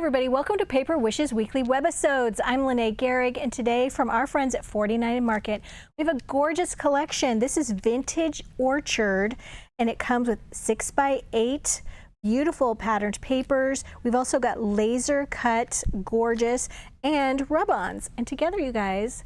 everybody, welcome to Paper Wishes Weekly Webisodes. I'm Lene Gehrig, and today from our friends at 49 Market, we have a gorgeous collection. This is Vintage Orchard, and it comes with 6x8 beautiful patterned papers. We've also got laser cut, gorgeous, and rub-ons. And together, you guys,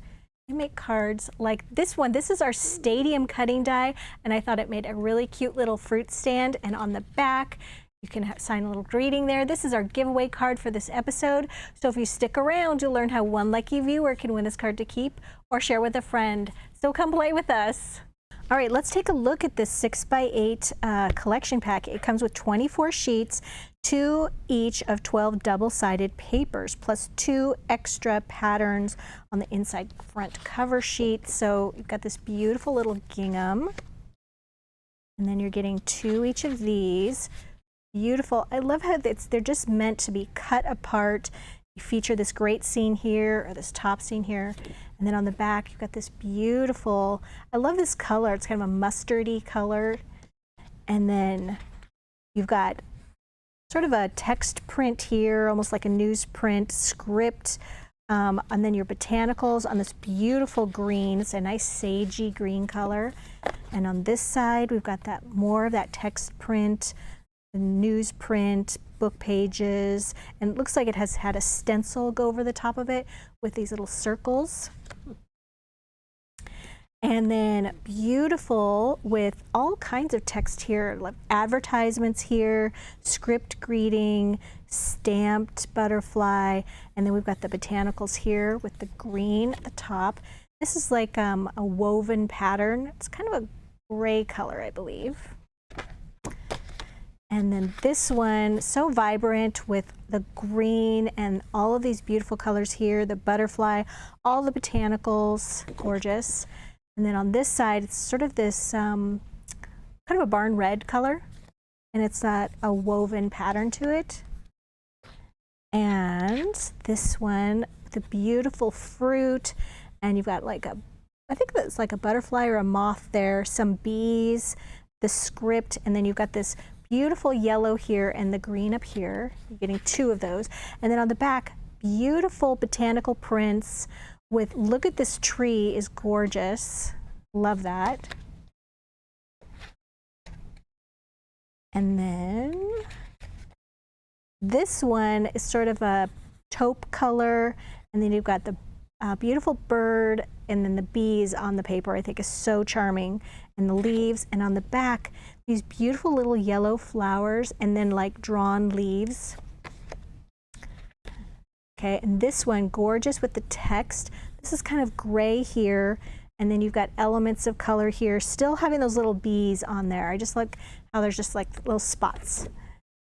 we make cards like this one. This is our stadium cutting die, and I thought it made a really cute little fruit stand. And on the back, you can sign a little greeting there. This is our giveaway card for this episode. So if you stick around, you'll learn how one lucky viewer can win this card to keep or share with a friend. So come play with us. All right, let's take a look at this 6x8 collection pack. It comes with 24 sheets, 2 each of 12 double-sided papers, plus 2 extra patterns on the inside front cover sheet. So you've got this beautiful little gingham, and then you're getting 2 each of these. Beautiful. I love how they're just meant to be cut apart. You feature this great scene here, or this top scene here, and then on the back you've got this beautiful, I love this color, it's kind of a mustardy color, and then you've got sort of a text print here, almost like a newsprint script, and then your botanicals on this beautiful green. It's a nice sagey green color, and on this side we've got that more of that text print, newsprint, book pages, and it looks like it has had a stencil go over the top of it with these little circles. And then beautiful with all kinds of text here, like advertisements here, script greeting, stamped butterfly, and then we've got the botanicals here with the green at the top. This is like a woven pattern. It's kind of a gray color, I believe. And then this one, so vibrant with the green and all of these beautiful colors here, the butterfly, all the botanicals, gorgeous. And then on this side, it's sort of this kind of a barn red color, and it's got a woven pattern to it. And this one, the beautiful fruit, and you've got like I think that's like a butterfly or a moth there, some bees, the script, and then you've got this beautiful yellow here and the green up here. You're getting 2 of those. And then on the back, beautiful botanical prints with, look at this tree is gorgeous. Love that. And then this one is sort of a taupe color, and then you've got the beautiful bird, and then the bees on the paper I think is so charming, and the leaves, and on the back these beautiful little yellow flowers and then like drawn leaves. Okay, and this one gorgeous with the text. This is kind of gray here, and then you've got elements of color here, still having those little bees on there. I just like how there's just like little spots.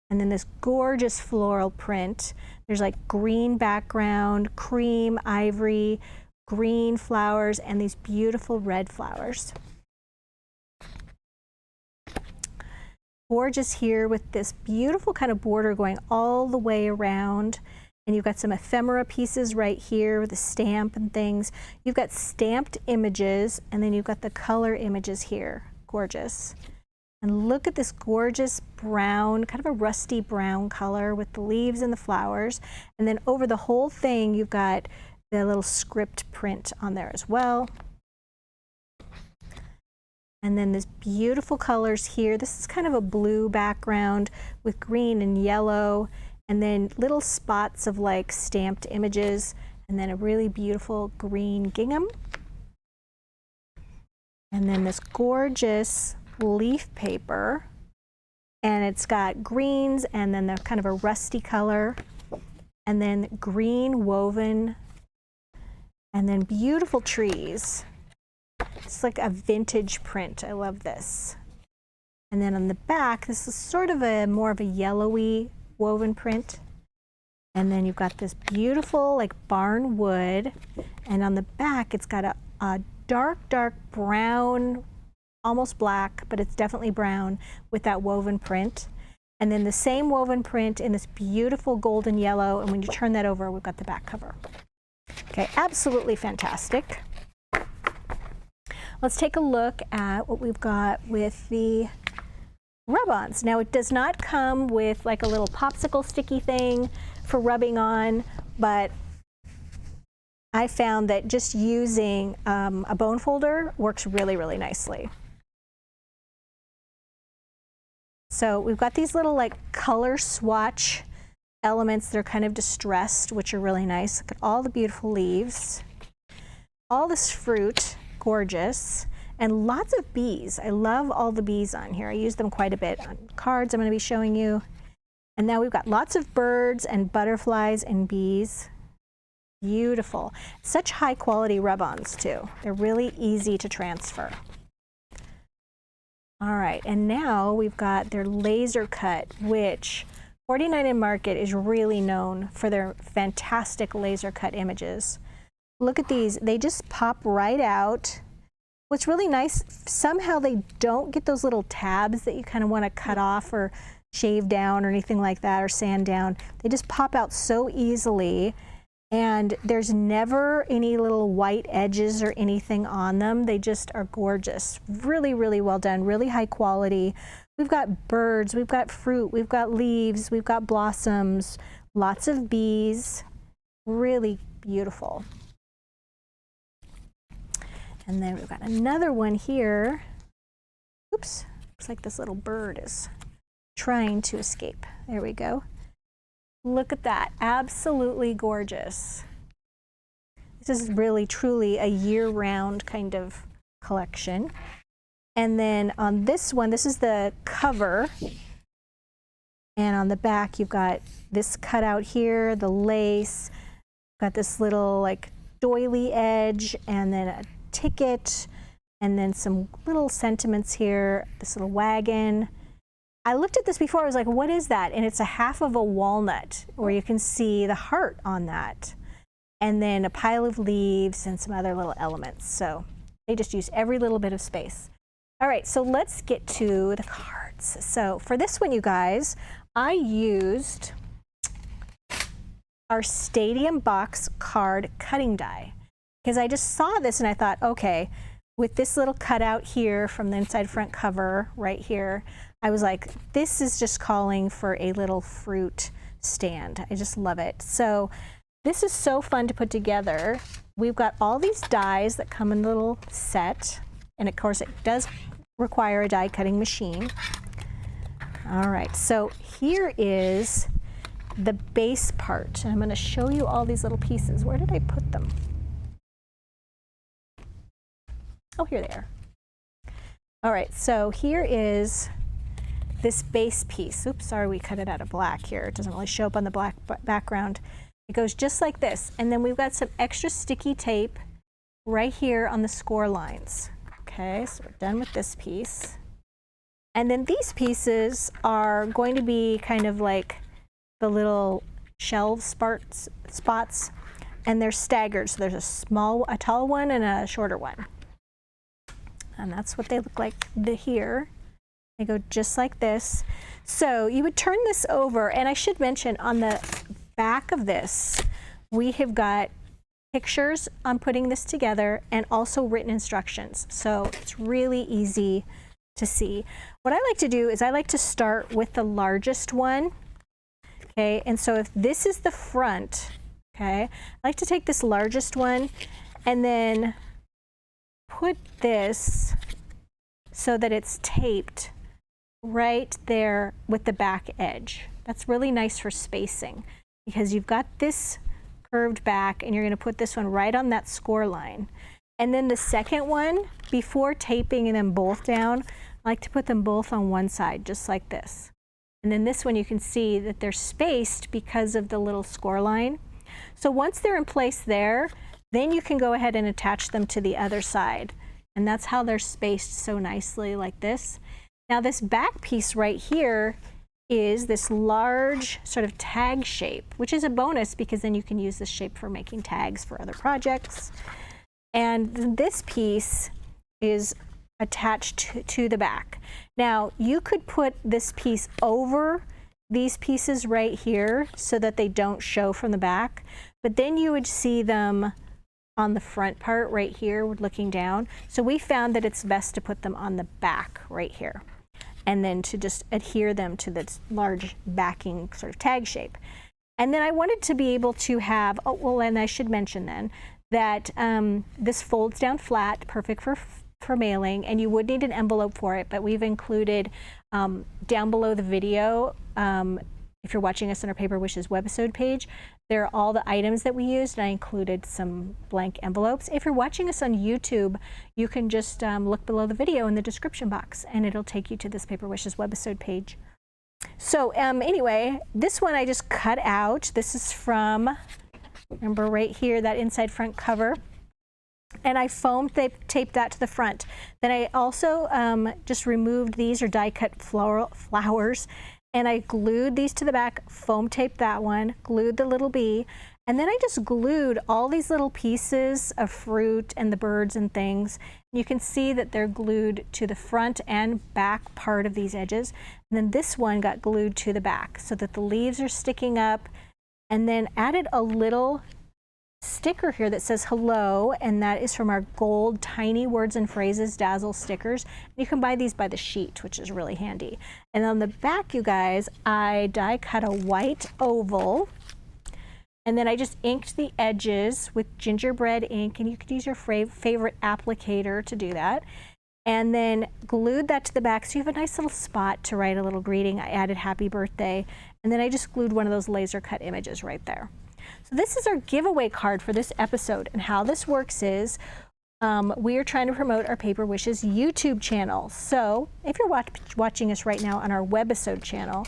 And then this gorgeous floral print. There's like green background, cream, ivory, green flowers, and these beautiful red flowers. Gorgeous here with this beautiful kind of border going all the way around. And you've got some ephemera pieces right here with the stamp and things. You've got stamped images, and then you've got the color images here. Gorgeous. And look at this gorgeous brown, kind of a rusty brown color with the leaves and the flowers. And then over the whole thing, you've got the little script print on there as well. And then this beautiful colors here. This is kind of a blue background with green and yellow, and then little spots of like stamped images, and then a really beautiful green gingham. And then this gorgeous leaf paper, and it's got greens and then the kind of a rusty color, and then green woven, and then beautiful trees. It's like a vintage print. I love this. And then on the back, this is sort of a more of a yellowy woven print. And then you've got this beautiful like barn wood, and on the back it's got a dark brown, almost black, but it's definitely brown with that woven print. And then the same woven print in this beautiful golden yellow, and when you turn that over, we've got the back cover. Okay, absolutely fantastic. Let's take a look at what we've got with the rub-ons. Now, it does not come with like a little popsicle sticky thing, for rubbing on, but I found that just using a bone folder works really, really nicely. So we've got these little like color swatch elements that are kind of distressed, which are really nice. Look at all the beautiful leaves. All this fruit, gorgeous. And lots of bees. I love all the bees on here. I use them quite a bit on cards I'm going to be showing you. And now we've got lots of birds and butterflies and bees. Beautiful. Such high quality rub-ons too. They're really easy to transfer. All right, and now we've got their laser cut, which 49 Market is really known for their fantastic laser cut images. Look at these. They just pop right out. What's really nice, somehow they don't get those little tabs that you kind of want to cut off or shave down or anything like that, or sand down. They just pop out so easily, and there's never any little white edges or anything on them. They just are gorgeous. Really, really well done, really high quality. We've got birds, we've got fruit, we've got leaves, we've got blossoms, lots of bees. Really beautiful. And then we've got another one here. Oops, looks like this little bird is trying to escape. There we go. Look at that, absolutely gorgeous. This is really, truly a year-round kind of collection. And then on this one, this is the cover. And on the back, you've got this cutout here, the lace, got this little like doily edge, and then a ticket, and then some little sentiments here, this little wagon. I looked at this before, I was like, what is that? And it's a half of a walnut, where you can see the heart on that. And then a pile of leaves and some other little elements. So they just use every little bit of space. All right, so let's get to the cards. So for this one, you guys, I used our Stadium Box card cutting die, because I just saw this and I thought, okay, with this little cutout here from the inside front cover right here, I was like, this is just calling for a little fruit stand. I just love it. So this is so fun to put together. We've got all these dies that come in the little set, and of course it does require a die cutting machine. All right, so here is the base part, and I'm going to show you all these little pieces. Where did I put them? Oh, here they are. All right, so here is this base piece. Oops, sorry, we cut it out of black here. It doesn't really show up on the black background. It goes just like this. And then we've got some extra sticky tape right here on the score lines. Okay, so we're done with this piece. And then these pieces are going to be kind of like the little shelf spots, and they're staggered. So there's a tall one and a shorter one. And that's what they look like here. They go just like this. So you would turn this over, and I should mention on the back of this, we have got pictures on putting this together and also written instructions. So it's really easy to see. What I like to do is I like to start with the largest one. Okay, and so if this is the front, okay, I like to take this largest one and then put this so that it's taped right there with the back edge. That's really nice for spacing, because you've got this curved back and you're going to put this one right on that score line. And then the second one, before taping them both down, I like to put them both on one side, just like this. And then this one, you can see that they're spaced because of the little score line. So once they're in place there, then you can go ahead and attach them to the other side. And that's how they're spaced so nicely like this. Now this back piece right here is this large sort of tag shape, which is a bonus because then you can use this shape for making tags for other projects. And this piece is attached to the back. Now you could put this piece over these pieces right here so that they don't show from the back, but then you would see them on the front part right here looking down. So we found that it's best to put them on the back right here, and then to just adhere them to this large backing sort of tag shape. And then I wanted to be able to have, oh, well, and I should mention then that this folds down flat, perfect for mailing, and you would need an envelope for it, but we've included down below the video, if you're watching us on our Paper Wishes webisode page, there are all the items that we used, and I included some blank envelopes. If you're watching us on YouTube, you can just look below the video in the description box, and it'll take you to this Paper Wishes webisode page. So anyway, this one I just cut out. This is from, remember right here, that inside front cover. And I foam taped that to the front. Then I also just removed these or die cut flowers, and I glued these to the back, foam taped that one, glued the little bee, and then I just glued all these little pieces of fruit and the birds and things. You can see that they're glued to the front and back part of these edges. And then this one got glued to the back so that the leaves are sticking up, and then added a little sticker here that says hello, and that is from our gold tiny words and phrases dazzle stickers. You can buy these by the sheet, which is really handy. And on the back, you guys, I die cut a white oval, and then I just inked the edges with gingerbread ink, and you could use your favorite applicator to do that, and then glued that to the back so you have a nice little spot to write a little greeting. I added happy birthday, and then I just glued one of those laser cut images right there. So this is our giveaway card for this episode, and how this works is we are trying to promote our Paper Wishes YouTube channel. So if you're watching us right now on our webisode channel,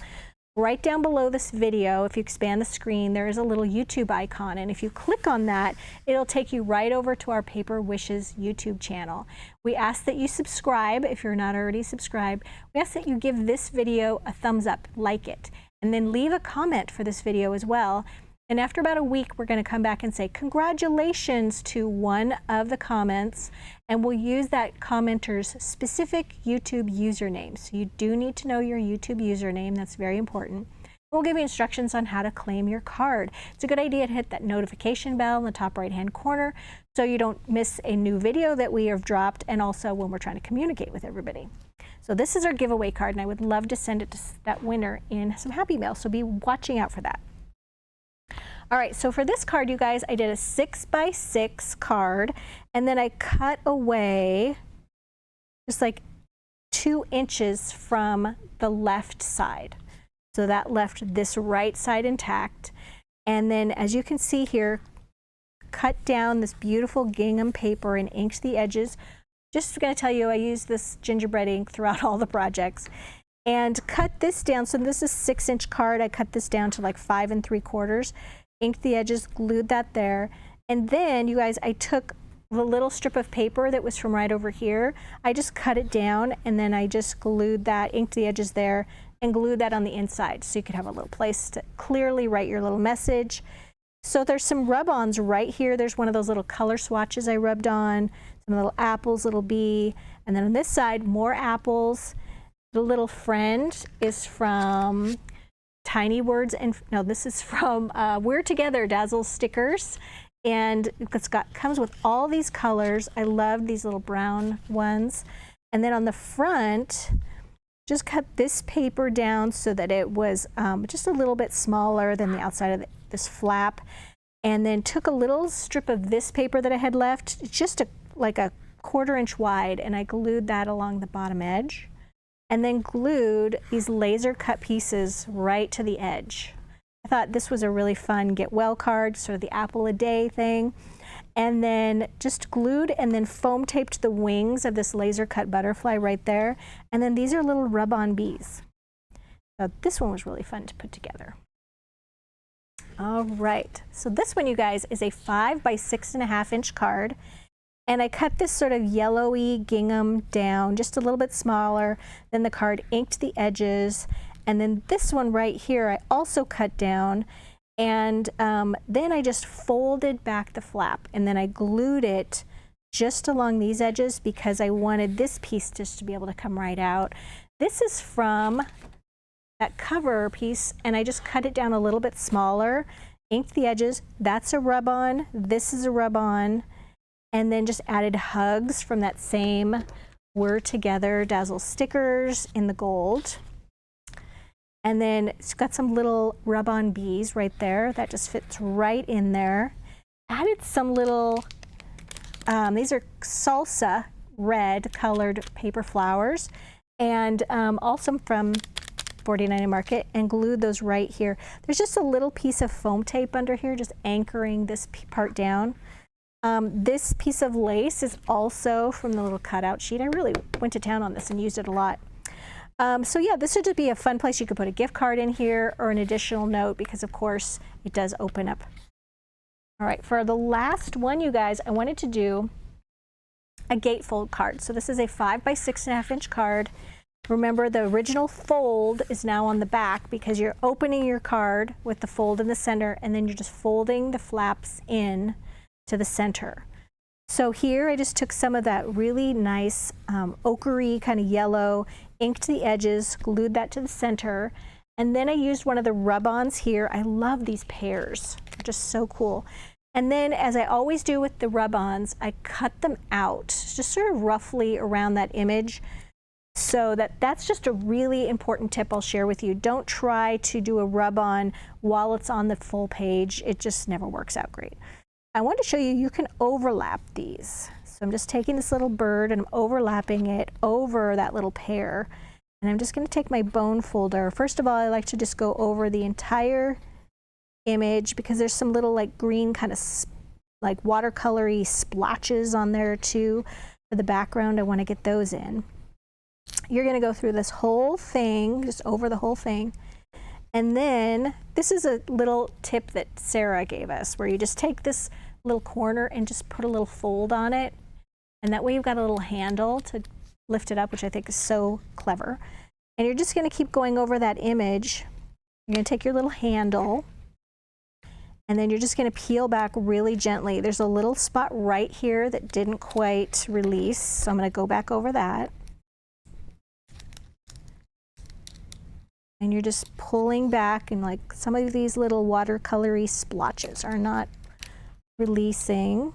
right down below this video, if you expand the screen, there is a little YouTube icon, and if you click on that, it'll take you right over to our Paper Wishes YouTube channel. We ask that you subscribe if you're not already subscribed. We ask that you give this video a thumbs up, like it, and then leave a comment for this video as well. And after about a week, we're going to come back and say congratulations to one of the comments, and we'll use that commenter's specific YouTube username. So you do need to know your YouTube username. That's very important. We'll give you instructions on how to claim your card. It's a good idea to hit that notification bell in the top right-hand corner so you don't miss a new video that we have dropped, and also when we're trying to communicate with everybody. So this is our giveaway card, and I would love to send it to that winner in some happy mail, so be watching out for that. All right, so for this card, you guys, I did a 6x6 card, and then I cut away just like 2 inches from the left side. So that left this right side intact. And then, as you can see here, cut down this beautiful gingham paper and inked the edges. Just going to tell you, I used this gingerbread ink throughout all the projects. And cut this down. So this is 6-inch card. I cut this down to like 5 3/4. Inked the edges, glued that there. And then, you guys, I took the little strip of paper that was from right over here. I just cut it down, and then I just glued that, inked the edges there, and glued that on the inside so you could have a little place to clearly write your little message. So there's some rub-ons right here. There's one of those little color swatches I rubbed on, some little apples, little bee, and then on this side, more apples. The little friend is from Tiny Words, and no, this is from We're Together Dazzle Stickers, and comes with all these colors. I love these little brown ones. And then on the front, just cut this paper down so that it was just a little bit smaller than the outside of this flap, and then took a little strip of this paper that I had left, just like a 1/4 inch wide, and I glued that along the bottom edge, and then glued these laser cut pieces right to the edge. I thought this was a really fun get well card, sort of the apple a day thing. And then just glued and then foam taped the wings of this laser cut butterfly right there. And then these are little rub-on bees. So this one was really fun to put together. All right, so this one, you guys, is a 5 by 6.5 inch card. And I cut this sort of yellowy gingham down just a little bit smaller than the card, inked the edges. And then this one right here, I also cut down. And then I just folded back the flap, and then I glued it just along these edges because I wanted this piece just to be able to come right out. This is from that cover piece, and I just cut it down a little bit smaller, inked the edges. That's a rub-on. This is a rub-on. And then just added hugs from that same We're Together Dazzle Stickers in the gold. And then it's got some little rub-on bees right there. That just fits right in there. Added some little, these are salsa red colored paper flowers, and also from 49 Market, and glued those right here. There's just a little piece of foam tape under here just anchoring this part down. This piece of lace is also from the little cutout sheet. I really went to town on this and used it a lot. So yeah, this would just be a fun place. You could put a gift card in here or an additional note, because of course it does open up. All right, for the last one, you guys, I wanted to do a gatefold card. So this is a 5 by 6.5 inch card. Remember, the original fold is now on the back because you're opening your card with the fold in the center, and then you're just folding the flaps in to the center. So here I just took some of that really nice ochre kind of yellow, inked the edges, glued that to the center, and then I used one of the rub-ons here. I love these pears. They're just so cool. And then, as I always do with the rub-ons, I cut them out, just sort of roughly around that image. So that's just a really important tip I'll share with you. Don't try to do a rub-on while it's on the full page. It just never works out great. I want to show you, you can overlap these. So I'm just taking this little bird and I'm overlapping it over that little pear. And I'm just going to take my bone folder. First of all, I like to just go over the entire image, because there's some little like green kind of like watercolory splotches on there too. For the background, I want to get those in. You're going to go through this whole thing, just over the whole thing. And then this is a little tip that Sarah gave us, where you just take this little corner and just put a little fold on it. And that way you've got a little handle to lift it up, which I think is so clever. And you're just going to keep going over that image. You're going to take your little handle, and then you're just going to peel back really gently. There's a little spot right here that didn't quite release, so I'm going to go back over that. And you're just pulling back, and like some of these little watercolory splotches are not releasing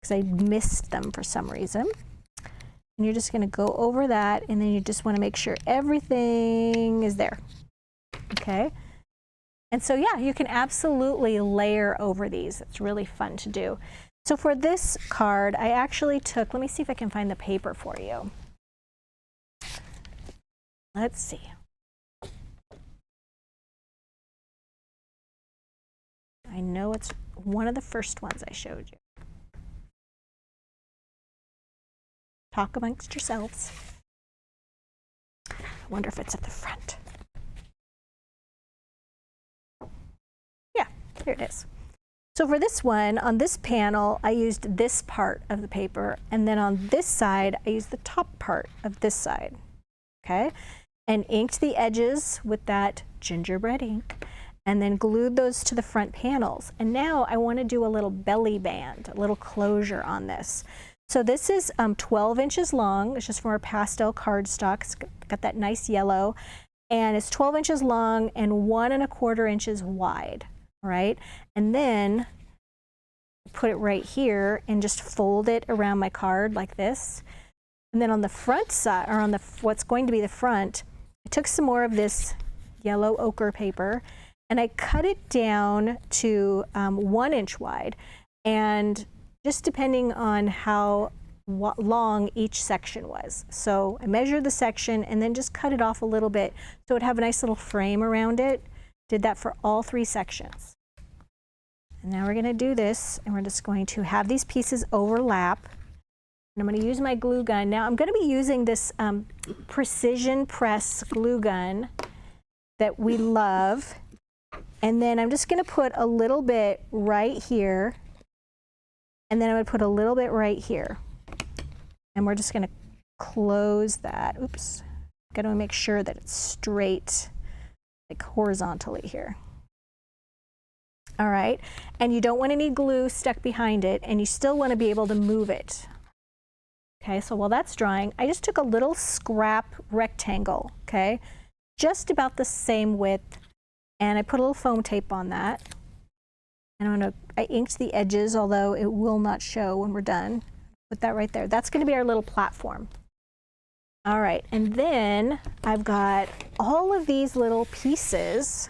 because I missed them for some reason. And you're just going to go over that, and then you just want to make sure everything is there. Okay? And so yeah, you can absolutely layer over these. It's really fun to do. So for this card, I actually took, let me see if I can find the paper for you. Let's see. I know it's one of the first ones I showed you. Talk amongst yourselves. I wonder if it's at the front. Yeah, here it is. So for this one, on this panel, I used this part of the paper, and then on this side, I used the top part of this side, okay? And inked the edges with that gingerbread ink, and then glued those to the front panels. And now I want to do a little belly band, a little closure on this. So this is 12 inches long. It's just from our pastel cardstock. It's got that nice yellow. And it's 12 inches long and 1 1/4 inches wide, right? And then put it right here and just fold it around my card like this. And then on the front side, or on the what's going to be the front, I took some more of this yellow ochre paper, and I cut it down to 1 inch wide, and just depending on how long each section was. So I measured the section and then just cut it off a little bit so it would have a nice little frame around it. Did that for all 3 sections. And now we're going to do this, and we're just going to have these pieces overlap. And I'm going to use my glue gun. Now I'm going to be using this precision press glue gun that we love. And then I'm just going to put a little bit right here, and then I'm going to put a little bit right here. And we're just going to close that. Oops. Got to make sure that it's straight, like horizontally here. All right. And you don't want any glue stuck behind it, and you still want to be able to move it. Okay, so while that's drying, I just took a little scrap rectangle, okay, just about the same width, and I put a little foam tape on that. And I inked the edges, although it will not show when we're done. Put that right there. That's going to be our little platform. All right, and then I've got all of these little pieces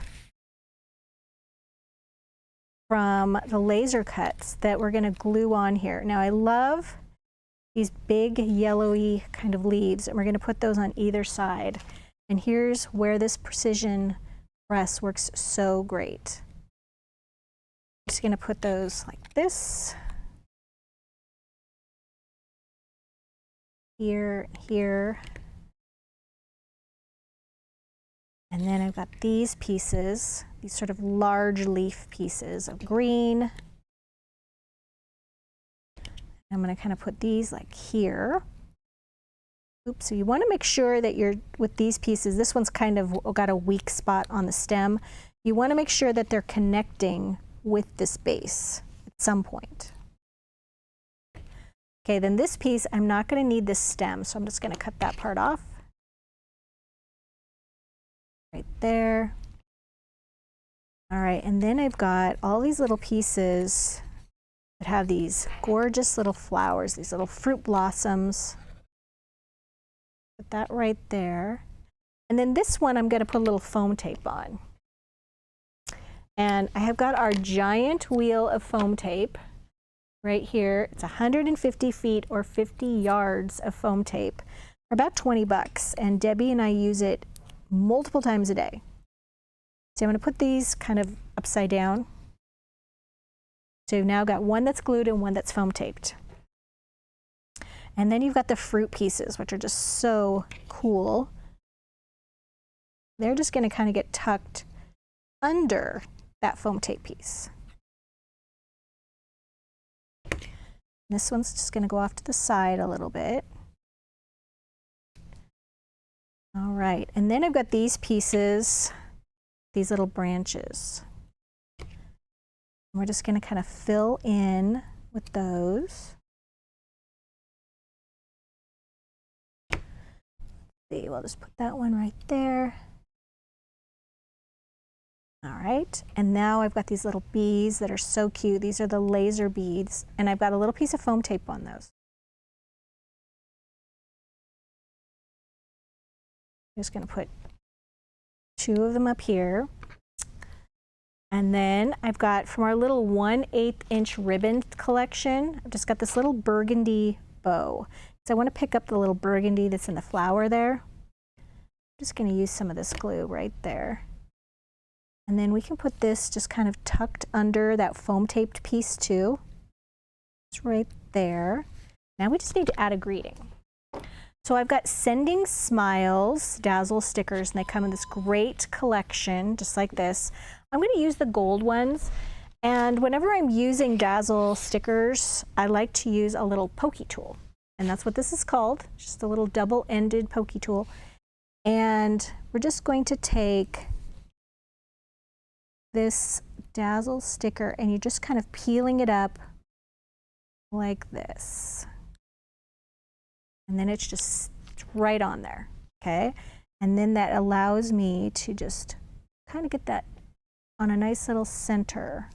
from the laser cuts that we're going to glue on here. Now I love these big yellowy kind of leaves, and we're going to put those on either side. And here's where this precision press works so great. I'm just going to put those like this. Here, here. And then I've got these pieces, these sort of large leaf pieces of green. I'm going to kind of put these like here. Oops, so you want to make sure that you're, with these pieces, this one's kind of got a weak spot on the stem. You want to make sure that they're connecting with this base at some point. Okay, then this piece, I'm not going to need this stem, so I'm just going to cut that part off. Right there. All right, and then I've got all these little pieces that have these gorgeous little flowers, these little fruit blossoms. Put that right there. And then this one I'm going to put a little foam tape on. And I have got our giant wheel of foam tape right here. It's 150 feet or 50 yards of foam tape for about 20 bucks. And Debbie and I use it multiple times a day. So I'm going to put these kind of upside down. So you've now got one that's glued and one that's foam taped. And then you've got the fruit pieces, which are just so cool. They're just going to kind of get tucked under that foam tape piece. This one's just going to go off to the side a little bit. All right, and then I've got these pieces, these little branches. We're just going to kind of fill in with those. See, we'll just put that one right there. All right, and now I've got these little beads that are so cute. These are the laser beads, and I've got a little piece of foam tape on those. I'm just going to put 2 of them up here. And then I've got, from our little 1/8 inch ribbon collection, I've just got this little burgundy bow. So I want to pick up the little burgundy that's in the flower there. I'm just going to use some of this glue right there. And then we can put this just kind of tucked under that foam taped piece too. It's right there. Now we just need to add a greeting. So I've got Sending Smiles Dazzle stickers, and they come in this great collection, just like this. I'm going to use the gold ones, and whenever I'm using Dazzle stickers, I like to use a little pokey tool, and that's what this is called, just a little double-ended pokey tool. And we're just going to take this Dazzle sticker, and you're just kind of peeling it up like this. And then it's just right on there, okay? And then that allows me to just kind of get that on a nice little center.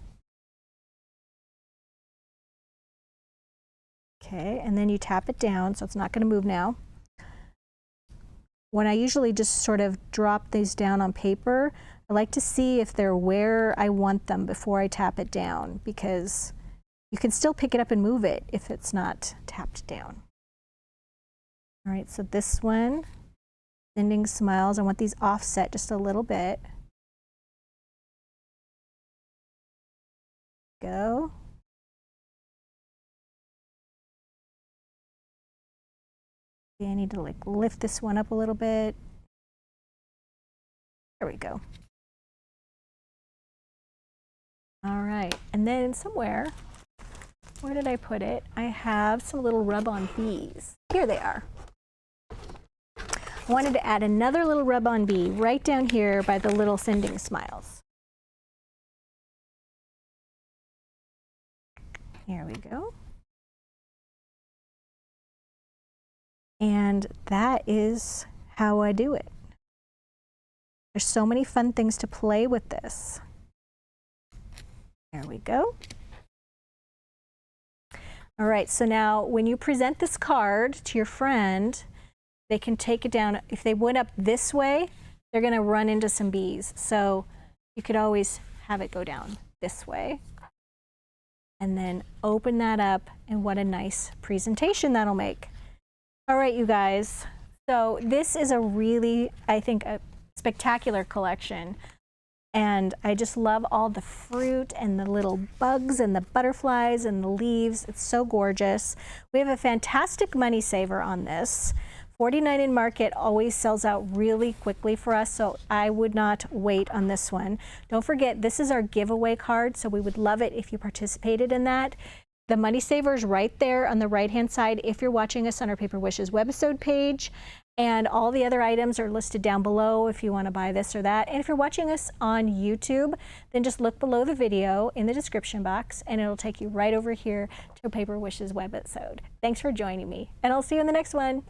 Okay, and then you tap it down so it's not going to move now. When I usually just sort of drop these down on paper, I like to see if they're where I want them before I tap it down, because you can still pick it up and move it if it's not tapped down. All right, so this one, Sending Smiles, I want these offset just a little bit. Go. Okay, I need to like lift this one up a little bit. There we go. All right, and then somewhere, where did I put it? I have some little rub-on bees. Here they are. I wanted to add another little rub-on bee right down here by the little Sending Smiles. Here we go. And that is how I do it. There's so many fun things to play with this. There we go. All right, so now when you present this card to your friend, they can take it down. If they went up this way, they're gonna run into some bees. So you could always have it go down this way. And then open that up, and what a nice presentation that'll make. All right, you guys. So this is a really, I think, a spectacular collection. And I just love all the fruit and the little bugs and the butterflies and the leaves. It's so gorgeous. We have a fantastic money saver on this. 49 in Market always sells out really quickly for us, so I would not wait on this one. Don't forget, this is our giveaway card, so we would love it if you participated in that. The money saver is right there on the right-hand side if you're watching us on our Paper Wishes webisode page. And all the other items are listed down below if you want to buy this or that. And if you're watching us on YouTube, then just look below the video in the description box, and it'll take you right over here to Paper Wishes webisode. Thanks for joining me, and I'll see you in the next one.